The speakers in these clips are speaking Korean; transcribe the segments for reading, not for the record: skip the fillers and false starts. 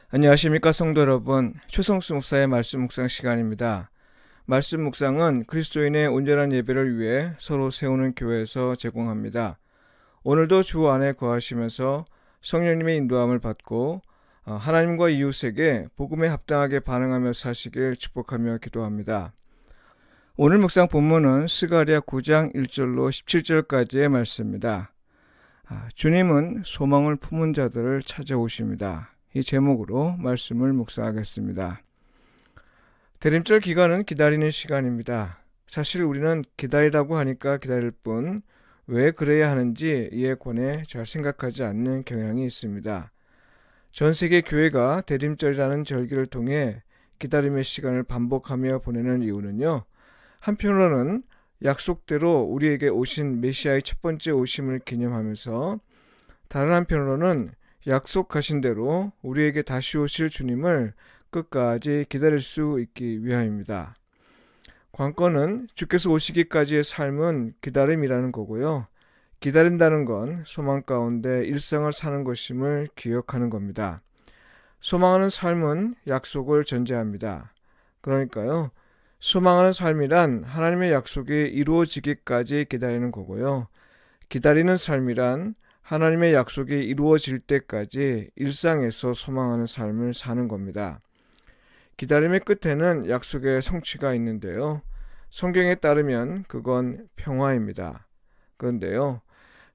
안녕하십니까 성도 여러분. 최성수 목사의 말씀 묵상 시간입니다. 말씀 묵상은 그리스도인의 온전한 예배를 위해 서로 세우는 교회에서 제공합니다. 오늘도 주 안에 거하시면서 성령님의 인도함을 받고 하나님과 이웃에게 복음에 합당하게 반응하며 사시길 축복하며 기도합니다. 오늘 묵상 본문은 스가랴 9장 1절로 17절까지의 말씀입니다. 주님은 소망을 품은 자들을 찾아오십니다. 이 제목으로 말씀을 묵상하겠습니다. 대림절 기간은 기다리는 시간입니다. 사실 우리는 기다리라고 하니까 기다릴 뿐 왜 그래야 하는지 이에 관해 잘 생각하지 않는 경향이 있습니다. 전 세계 교회가 대림절이라는 절기를 통해 기다림의 시간을 반복하며 보내는 이유는요. 한편으로는 약속대로 우리에게 오신 메시아의 첫 번째 오심을 기념하면서 다른 한편으로는 약속하신 대로 우리에게 다시 오실 주님을 끝까지 기다릴 수 있기 위함입니다. 관건은 주께서 오시기까지의 삶은 기다림이라는 거고요. 기다린다는 건 소망 가운데 일상을 사는 것임을 기억하는 겁니다. 소망하는 삶은 약속을 전제합니다. 그러니까요. 소망하는 삶이란 하나님의 약속이 이루어지기까지 기다리는 거고요. 기다리는 삶이란 하나님의 약속이 이루어질 때까지 일상에서 소망하는 삶을 사는 겁니다. 기다림의 끝에는 약속의 성취가 있는데요. 성경에 따르면 그건 평화입니다. 그런데요.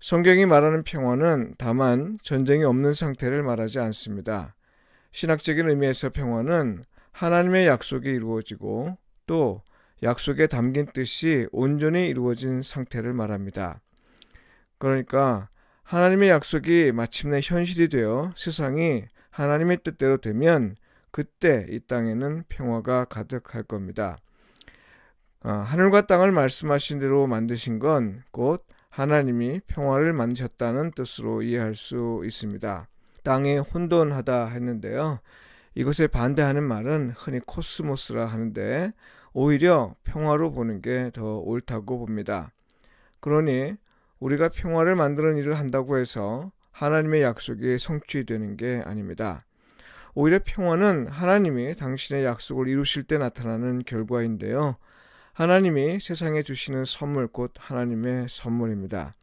성경이 말하는 평화는 다만 전쟁이 없는 상태를 말하지 않습니다. 신학적인 의미에서 평화는 하나님의 약속이 이루어지고 또 약속에 담긴 뜻이 온전히 이루어진 상태를 말합니다. 그러니까 하나님의 약속이 마침내 현실이 되어 세상이 하나님의 뜻대로 되면 그때 이 땅에는 평화가 가득할 겁니다. 하늘과 땅을 말씀하신 대로 만드신 건 곧 하나님이 평화를 만드셨다는 뜻으로 이해할 수 있습니다. 땅이 혼돈하다 했는데요. 이것에 반대하는 말은 흔히 코스모스라 하는데 오히려 평화로 보는 게 더 옳다고 봅니다. 그러니 우리가 평화를 만드는 일을 한다고 해서 하나님의 약속이 성취되는 게 아닙니다. 오히려 평화는 하나님이 당신의 약속을 이루실 때 나타나는 결과인데요. 하나님이 세상에 주시는 선물 곧 하나님의 선물입니다.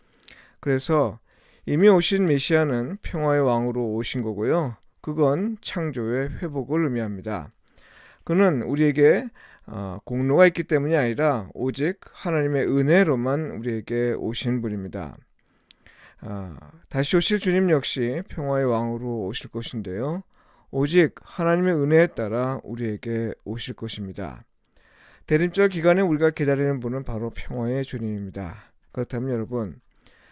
그래서 이미 오신 메시아는 평화의 왕으로 오신 거고요. 그건 창조의 회복을 의미합니다. 그는 우리에게 공로가 있기 때문이 아니라 오직 하나님의 은혜로만 우리에게 오신 분입니다. 다시 오실 주님 역시 평화의 왕으로 오실 것인데요. 오직 하나님의 은혜에 따라 우리에게 오실 것입니다. 대림절 기간에 우리가 기다리는 분은 바로 평화의 주님입니다. 그렇다면 여러분,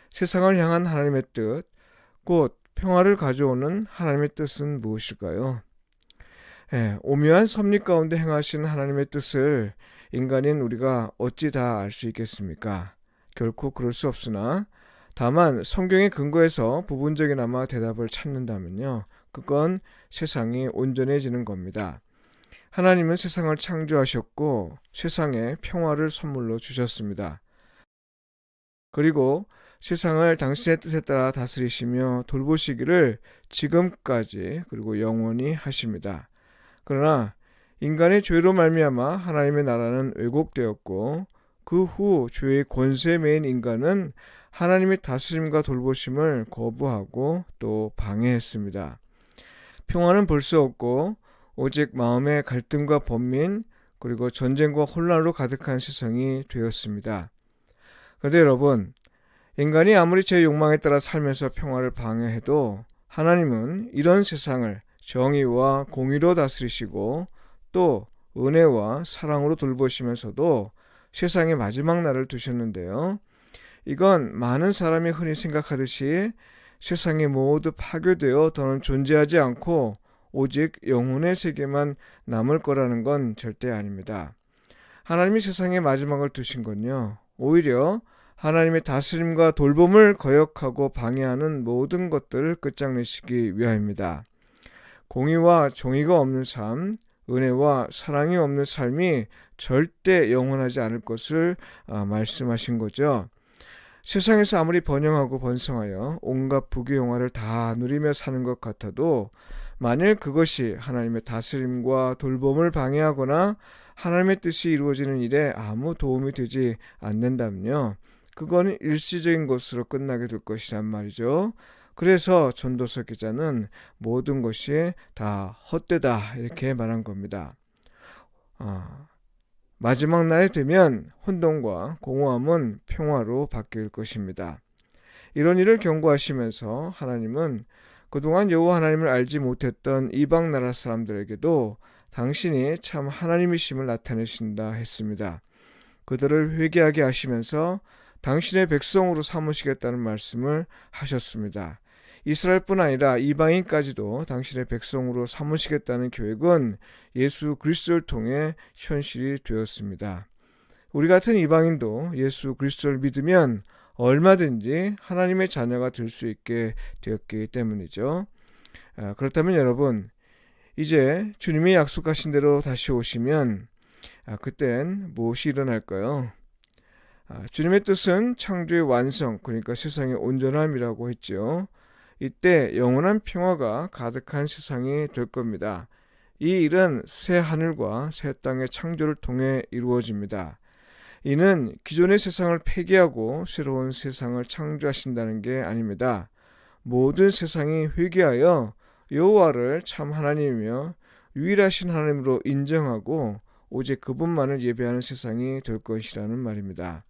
세상을 향한 하나님의 뜻, 곧 평화를 가져오는 하나님의 뜻은 무엇일까요? 오묘한 섭리 가운데 행하신 하나님의 뜻을 인간인 우리가 어찌 다 알 수 있겠습니까? 결코 그럴 수 없으나 다만 성경의 근거에서 부분적이나마 대답을 찾는다면요. 그건 세상이 온전해지는 겁니다. 하나님은 세상을 창조하셨고 세상에 평화를 선물로 주셨습니다. 그리고 세상을 당신의 뜻에 따라 다스리시며 돌보시기를 지금까지 그리고 영원히 하십니다. 그러나 인간의 죄로 말미암아 하나님의 나라는 왜곡되었고 그 후 죄의 권세에 매인 인간은 하나님의 다스림과 돌보심을 거부하고 또 방해했습니다. 평화는 볼 수 없고 오직 마음의 갈등과 번민 그리고 전쟁과 혼란으로 가득한 세상이 되었습니다. 그런데 여러분, 인간이 아무리 제 욕망에 따라 살면서 평화를 방해해도 하나님은 이런 세상을 정의와 공의로 다스리시고 또 은혜와 사랑으로 돌보시면서도 세상의 마지막 날을 두셨는데요. 이건 많은 사람이 흔히 생각하듯이 세상이 모두 파괴되어 더는 존재하지 않고 오직 영혼의 세계만 남을 거라는 건 절대 아닙니다. 하나님이 세상의 마지막을 두신 건요. 오히려 하나님의 다스림과 돌봄을 거역하고 방해하는 모든 것들을 끝장내시기 위함입니다. 공의와 정의가 없는 삶, 은혜와 사랑이 없는 삶이 절대 영원하지 않을 것을 말씀하신 거죠. 세상에서 아무리 번영하고 번성하여 온갖 부귀영화를 다 누리며 사는 것 같아도 만일 그것이 하나님의 다스림과 돌봄을 방해하거나 하나님의 뜻이 이루어지는 일에 아무 도움이 되지 않는다면요, 그건 일시적인 것으로 끝나게 될 것이란 말이죠. 그래서 전도서 기자는 모든 것이 다 헛되다 이렇게 말한 겁니다. 마지막 날이 되면 혼돈과 공허함은 평화로 바뀔 것입니다. 이런 일을 경고하시면서 하나님은 그동안 여호와 하나님을 알지 못했던 이방 나라 사람들에게도 당신이 참 하나님이심을 나타내신다 했습니다. 그들을 회개하게 하시면서 당신의 백성으로 삼으시겠다는 말씀을 하셨습니다. 이스라엘뿐 아니라 이방인까지도 당신의 백성으로 삼으시겠다는 계획은 예수 그리스도를 통해 현실이 되었습니다. 우리 같은 이방인도 예수 그리스도를 믿으면 얼마든지 하나님의 자녀가 될 수 있게 되었기 때문이죠. 그렇다면 여러분, 이제 주님이 약속하신 대로 다시 오시면 그땐 무엇이 일어날까요? 주님의 뜻은 창조의 완성, 그러니까 세상의 온전함이라고 했죠. 이때 영원한 평화가 가득한 세상이 될 겁니다. 이 일은 새 하늘과 새 땅의 창조를 통해 이루어집니다. 이는 기존의 세상을 폐기하고 새로운 세상을 창조하신다는 게 아닙니다. 모든 세상이 회개하여 여호와를 참 하나님이며 유일하신 하나님으로 인정하고 오직 그분만을 예배하는 세상이 될 것이라는 말입니다.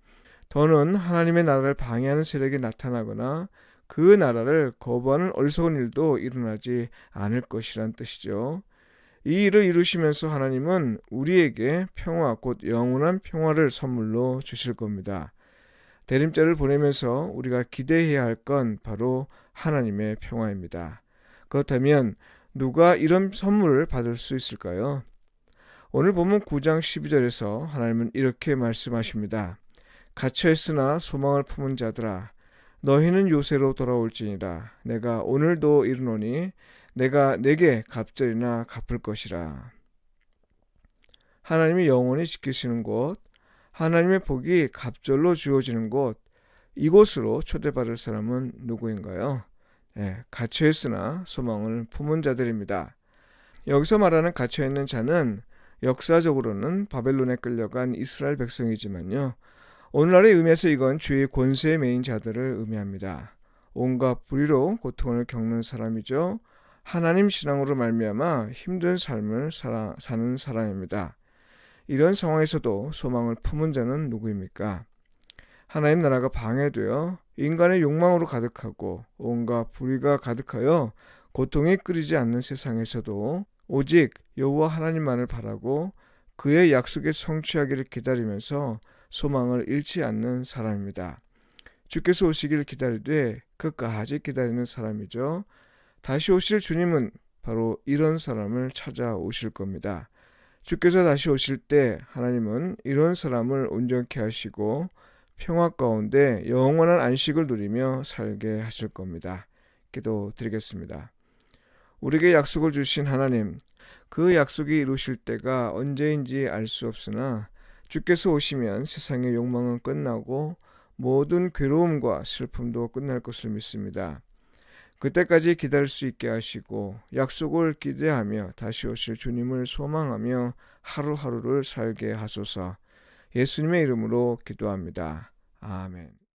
더는 하나님의 나라를 방해하는 세력이 나타나거나 그 나라를 거부하는 어리석은 일도 일어나지 않을 것이란 뜻이죠. 이 일을 이루시면서 하나님은 우리에게 평화, 곧 영원한 평화를 선물로 주실 겁니다. 대림절을 보내면서 우리가 기대해야 할 건 바로 하나님의 평화입니다. 그렇다면 누가 이런 선물을 받을 수 있을까요? 오늘 본문 9장 12절에서 하나님은 이렇게 말씀하십니다. 갇혀 있으나 소망을 품은 자들아, 너희는 요새로 돌아올지니라. 내가 오늘도 이르노니 내가 내게 갑절이나 갚을 것이라. 하나님이 영원히 지키시는 곳, 하나님의 복이 갑절로 주어지는 곳, 이곳으로 초대받을 사람은 누구인가요? 갇혀있으나 소망을 품은 자들입니다. 여기서 말하는 갇혀있는 자는 역사적으로는 바벨론에 끌려간 이스라엘 백성이지만요, 오늘날의 의미에서 이건 주의 권세에 매인 자들을 의미합니다. 온갖 불의로 고통을 겪는 사람이죠. 하나님 신앙으로 말미암아 힘든 삶을 사는 사람입니다. 이런 상황에서도 소망을 품은 자는 누구입니까? 하나님 나라가 방해되어 인간의 욕망으로 가득하고 온갖 불의가 가득하여 고통이 끊이지 않는 세상에서도 오직 여호와 하나님만을 바라고 그의 약속에 성취하기를 기다리면서 소망을 잃지 않는 사람입니다. 주께서 오시기를 기다리되 끝까지 기다리는 사람이죠. 다시 오실 주님은 바로 이런 사람을 찾아오실 겁니다. 주께서 다시 오실 때 하나님은 이런 사람을 온전케 하시고 평화 가운데 영원한 안식을 누리며 살게 하실 겁니다. 기도드리겠습니다. 우리에게 약속을 주신 하나님, 그 약속이 이루실 때가 언제인지 알 수 없으나 주께서 오시면 세상의 욕망은 끝나고 모든 괴로움과 슬픔도 끝날 것을 믿습니다. 그때까지 기다릴 수 있게 하시고 약속을 기대하며 다시 오실 주님을 소망하며 하루하루를 살게 하소서. 예수님의 이름으로 기도합니다. 아멘.